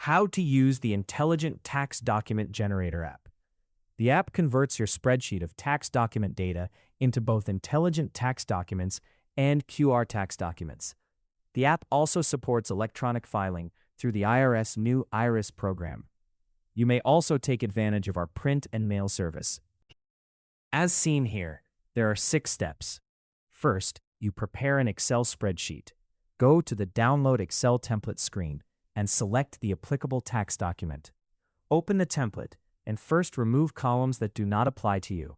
How to use the Intelligent Tax Document Generator app. The app converts your spreadsheet of tax document data into both intelligent tax documents and QR tax documents. The app also supports electronic filing through the IRS new IRIS program. You may also take advantage of our print and mail service. As seen here, there are 6 steps. First, you prepare an Excel spreadsheet. Go to the Download Excel template screen and select the applicable tax document. Open the template and first remove columns that do not apply to you.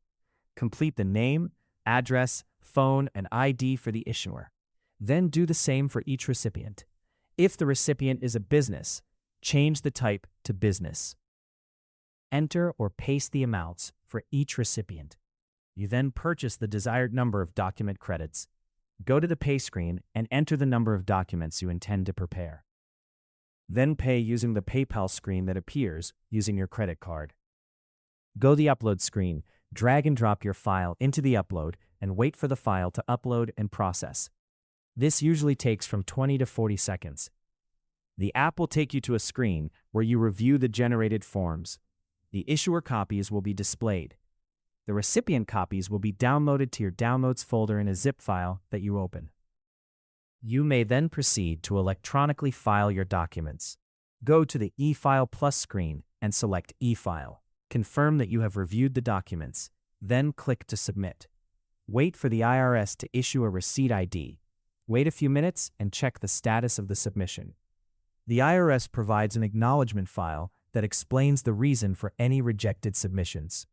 Complete the name, address, phone, and ID for the issuer. Then do the same for each recipient. If the recipient is a business, change the type to business. Enter or paste the amounts for each recipient. You then purchase the desired number of document credits. Go to the pay screen and enter the number of documents you intend to prepare. Then pay using the PayPal screen that appears using your credit card. Go to the upload screen, drag and drop your file into the upload, and wait for the file to upload and process. This usually takes from 20 to 40 seconds. The app will take you to a screen where you review the generated forms. The issuer copies will be displayed. The recipient copies will be downloaded to your Downloads folder in a zip file that you open. You may then proceed to electronically file your documents. Go to the e-File Plus screen and select e-File. Confirm that you have reviewed the documents, then click to submit. Wait for the IRS to issue a receipt ID. Wait a few minutes and check the status of the submission. The IRS provides an acknowledgement file that explains the reason for any rejected submissions.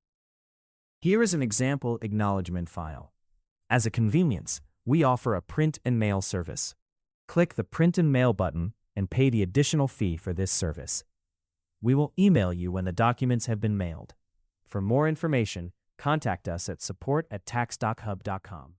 Here is an example acknowledgement file. As a convenience, we offer a print and mail service. Click the Print and Mail button and pay the additional fee for this service. We will email you when the documents have been mailed. For more information, contact us at support@taxdochub.com.